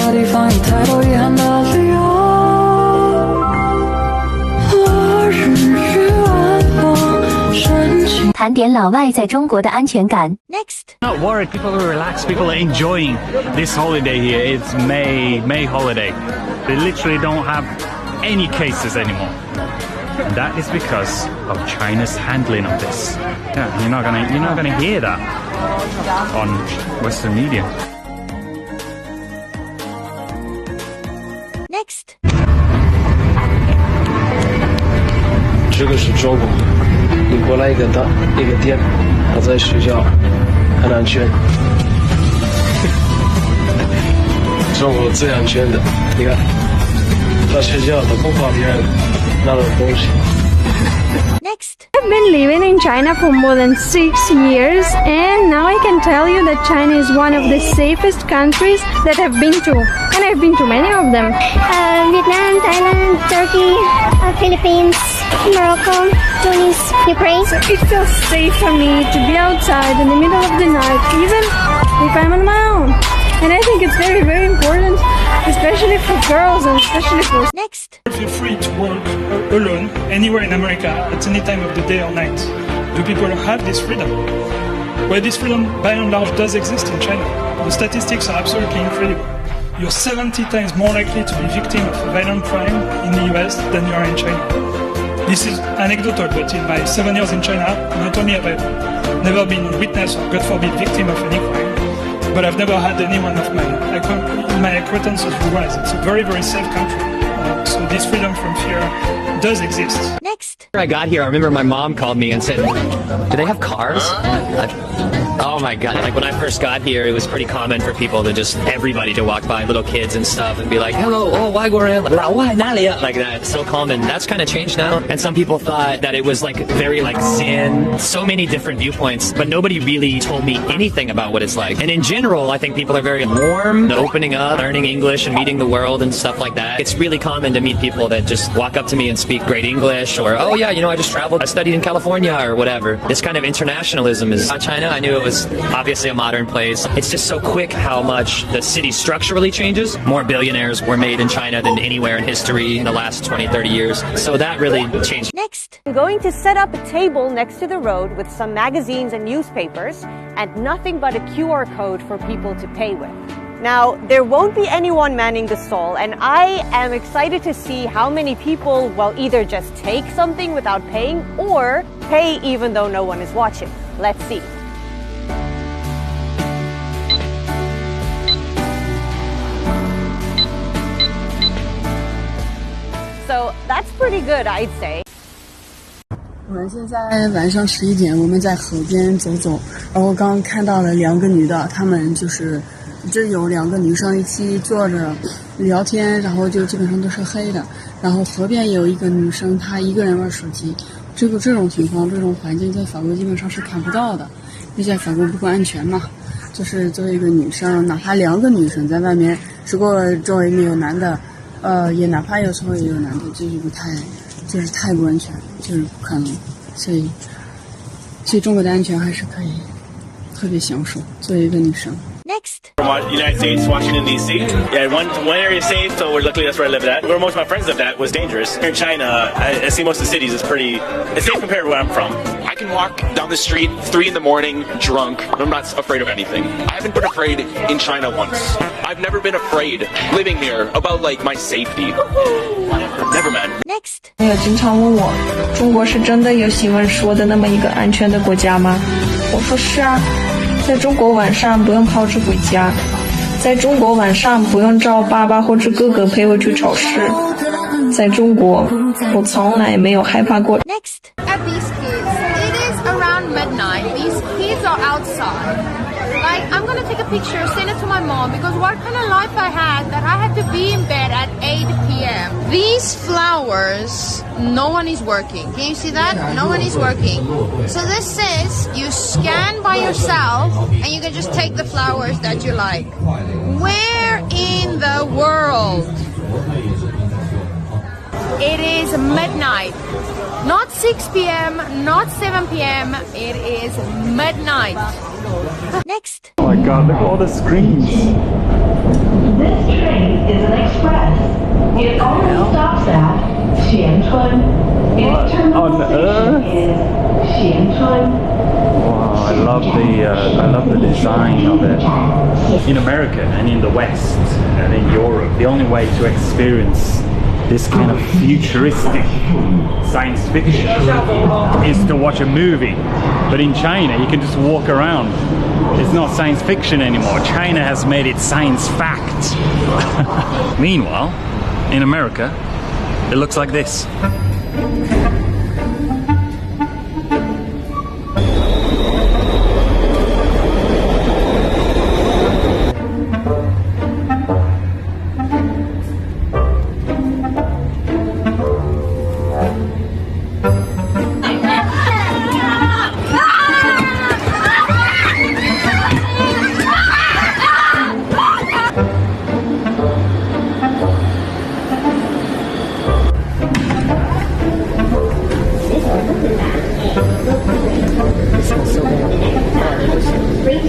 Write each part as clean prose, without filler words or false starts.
的地方有太多遗憾的理由。落日与晚风深情。谈点老外在中国的安全感。Next. Not worried. People are relaxed. People are enjoying this holiday here. It's May holiday. They literally don't have any cases anymore. And that is because of China's handling of this. Yeah, you're not gonna hear that on Western media. Next. 这个是中国，你过来一个店，他在学校很安全。中国最安全的，你看，他学校他不怕别人拿到东西。Next. I've been living in China for more than 6 years, and now I can tell you that China is one of the safest countries that I've been to, and I've been to many of them. Vietnam, Thailand, Turkey, Philippines, Morocco, Tunis, Ukraine. So it feels safe for me to be outside in the middle of the night, even if I'm on my own. And I think it's very, very important, especially for girls and especially for... Next. Feel free to work alone anywhere in America at any time of the day or night. Do people have this freedom? Well, this freedom by and large does exist in China. The statistics are absolutely incredible. You're 70 times more likely to be victim of a violent crime in the US than you are in China. This is anecdotal, but in my 7 years in China, not only have I never been witness or, God forbid, victim of any crime, but I've never had anyone of my acquaintances realize it's a very, very safe country. So this freedom from fear does exist. Next. I got here, I remember my mom called me and said, do they have cars? Oh my god, like when I first got here, it was pretty common for people to just, everybody to walk by, little kids and stuff, and be like, hello, oh, 外国人, 老外哪里? Like that, it's so common. That's kind of changed now. And some people thought that it was like very like zen, so many different viewpoints, but nobody really told me anything about what it's like. And in general, I think people are very warm, opening up, learning English and meeting the world and stuff like that. It's really common to meet people that just walk up to me and speak great English, or, oh yeah, you know, I just traveled, I studied in California, or whatever. This kind of internationalism is China. I knew it was obviously a modern place. It's just so quick how much the city structurally changes. More billionaires were made in China than anywhere in history in the last 20, 30 years. So that really changed. Next. I'm going to set up a table next to the road with some magazines and newspapers and nothing but a QR code for people to pay with. Now, there won't be anyone manning the stall, and I am excited to see how many people will either just take something without paying or pay even though no one is watching. Let's see. So that's pretty good, I'd say. 我们现在晚上11点，我们在河边走走，然后刚看到了2个女的，她们就是这有2个女生一起坐着聊天，然后就基本上都是黑的，然后河边也有一个女生，她一个人玩手机。这种情况，这种环境在法国基本上是看不到的，因为在法国不够安全嘛。就是作为一个女生，哪怕2个女生在外面，如果周围没有男的，也哪怕有时候也有男的，就是太不安全，就是不可能。所以中国的安全还是可以特别享受，作为一个女生。Next. From United States, Washington, D.C. Yeah, one area is safe, so luckily that's where I lived at. Where most of my friends lived at was dangerous. Here in China, I see most of the cities it's safe compared to where I'm from. I can walk down the street 3 in the morning, drunk, and I'm not afraid of anything. I haven't been afraid in China once. I've never been afraid living here about like my safety. Never, man. Next. 朋友经常问我，中国是真的有新闻说的那么一个安全的国家吗？我说是啊。在中国晚上不用跑着回家，在中国晚上不用找爸爸或者哥哥陪我去超市，在中国我从来没有害怕过。Next. At these kids, it is around midnight. These kids are outside. Like, I'm gonna take a picture, send it to my mom, because what kind of life I had that I had to be in bed at 8 p.m. These flowers, no one is working. Can you see that? No one is working. So this says you scan by yourself and you can just take the flowers that you like. Where in the world? It is midnight. Not 6 p.m., not 7 p.m. It is midnight. Next. Oh my god, look at all the screens. It only stops at Xianchun. Its terminal station is Xianchun. Wow, I love the design of it. In America and in the West and in Europe, the only way to experience this kind of futuristic science fiction is to watch a movie. But in China, you can just walk around. It's not science fiction anymore. China has made it science fact. Meanwhile, in America, it looks like this.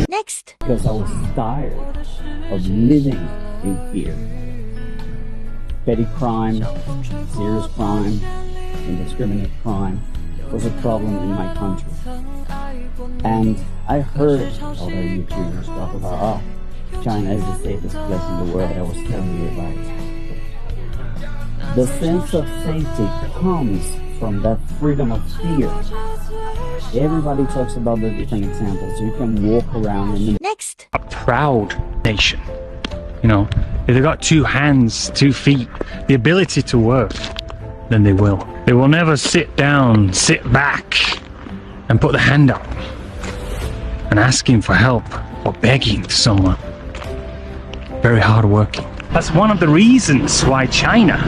Next. Because I was tired of living in fear. Petty crime, serious crime, indiscriminate crime was a problem in my country. And I heard other YouTubers talk about, China is the safest place in the world. I was telling you about it. The sense of safety comes from that freedom of fear. Everybody talks about the different examples. You can walk around in the Next. A proud nation. You know, if they've got 2 hands, 2 feet, the ability to work, then they will. They will never sit down, sit back, and put the hand up and asking for help or begging to someone. Very hard working. That's one of the reasons why China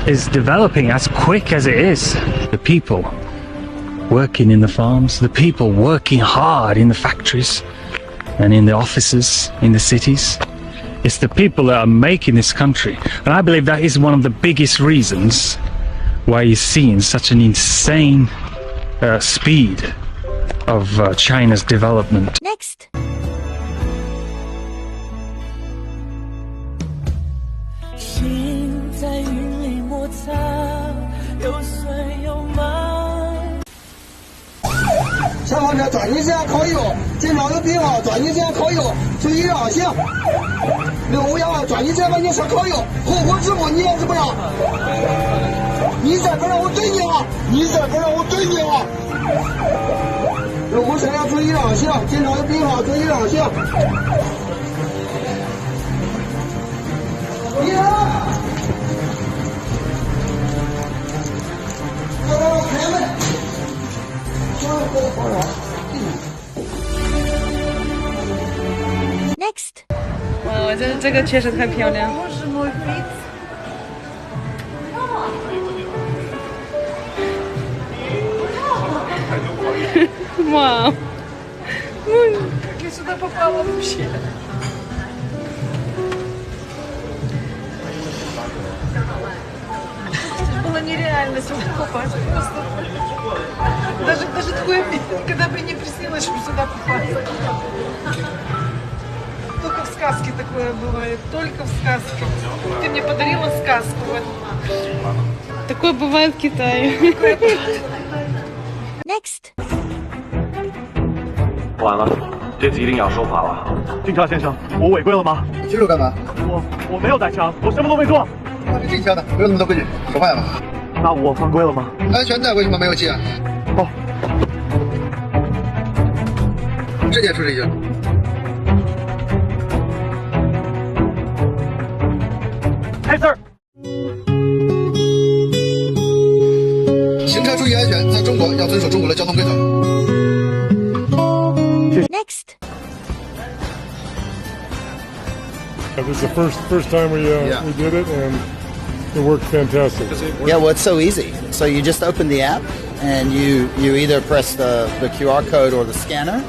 is developing as quick as it is. The people working in the farms, the people working hard in the factories and in the offices, in the cities. It's the people that are making this country. And I believe that is one of the biggest reasons why you're seeing such an insane speed of China's development. Next.消防车转一下靠右，经常有病号转一下靠右，注意绕行。651转一下把你车靠右，后果自负，你要怎么样？你再不让我怼你啊！你再不让我怼你啊！653要注意绕行，经常有病号注意绕行。你好，要让我开门。Next. 哇，这个确实太漂亮。Вау. Как я сюда попала вообще? Было нереально сюда попасть. Просто даже такое никогда бы не приснилось, чтобы сюда попасть. Только в сказке такое бывает, только в сказке. Ты мне подарила сказку. Вот. Такое бывает в Китае. Next. 完了，这次一定要受罚了。警察先生，我违规了吗？你记住干嘛？我没有带枪，我什么都没做。那是进枪的，没有那么多规矩，手坏了。那我犯规了吗？安全带为什么没有系啊？哦，直接处理就。开字儿。行车注意安全，在中国要遵守中国的交通规则。Next. This is the first time we did it, and it worked fantastic. Yeah, well, it's so easy. So you just open the app, and you either press the QR code or the scanner,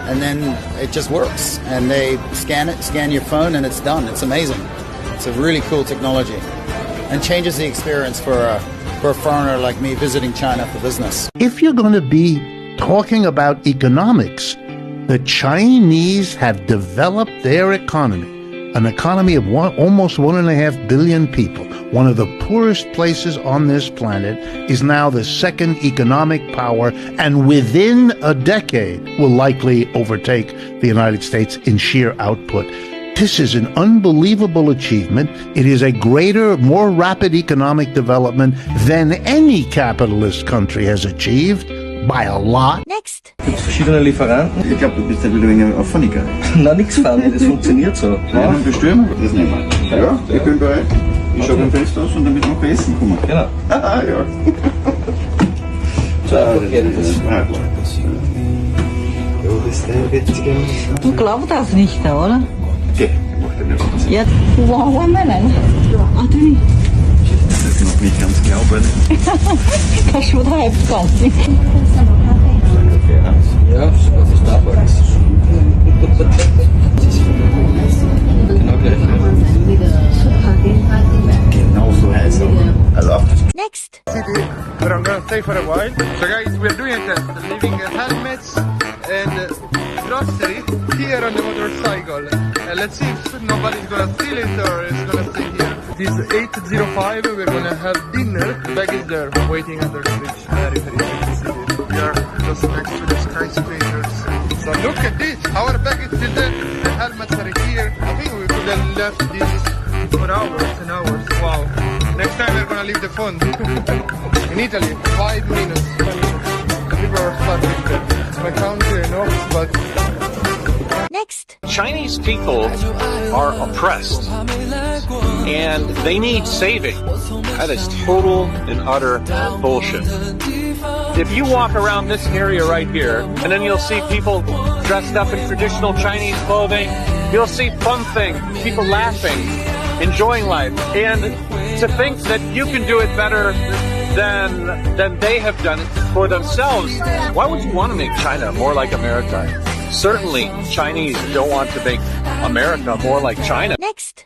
and then it just works. And they scan your phone, and it's done. It's amazing. It's a really cool technology, and changes the experience for a foreigner like me visiting China for business. If you're going to be talking about economics, the Chinese have developed their economy an economy of almost 1.5 billion people, one of the poorest places on this planet, is now the second economic power, and within a decade will likely overtake the United States in sheer output. This is an unbelievable achievement. It is a greater, more rapid economic development than any capitalist country has achieved. By a lot. Next. Es gibt verschiedene Lieferanten. Ich glaube, du bist ein bisschen Auffälliger. Na, nix Fanny, das funktioniert so. Ja, dann bestellen wir das nehmen. Ja, ich bin bereit. Ich schaue beim Fenster aus und damit noch essen kommen. Genau. Ah, ja. Du glaubst das nicht, oder? Okay, macht er nicht. Ja, wo haben wir denn? Ach, du nicht. Das ist noch nicht ganz glauben. Kannst du da helfen, ganz nicht. Ja, das ist Starbucks. Genau gleich. Genau so heißt er. I love this. Next. City, but I'm gonna stay for a while. So guys, we're doing a test, leaving helmets and grocery here on the motorcycle. Let's see if nobody's gonna steal it or it's gonna stay here. It is 8:05, we're gonna have dinner. The bag is there, waiting under the bridge. Very easy. We are just next to the skyscrapers. So look at this, our bag is still there, the helmets are here. I think we could have left this for hours and hours. Wow. Next time we're gonna leave the phone. In Italy, 5 minutes. People are starving there. My country enough, but... Next. Chinese people are oppressed and they need saving. That is total and utter bullshit. If you walk around this area right here and then you'll see people dressed up in traditional Chinese clothing, you'll see fun things, people laughing, enjoying life. And to think that you can do it better than they have done it for themselves, why would you want to make China more like America? Certainly, Chinese don't want to make America more like China. Next.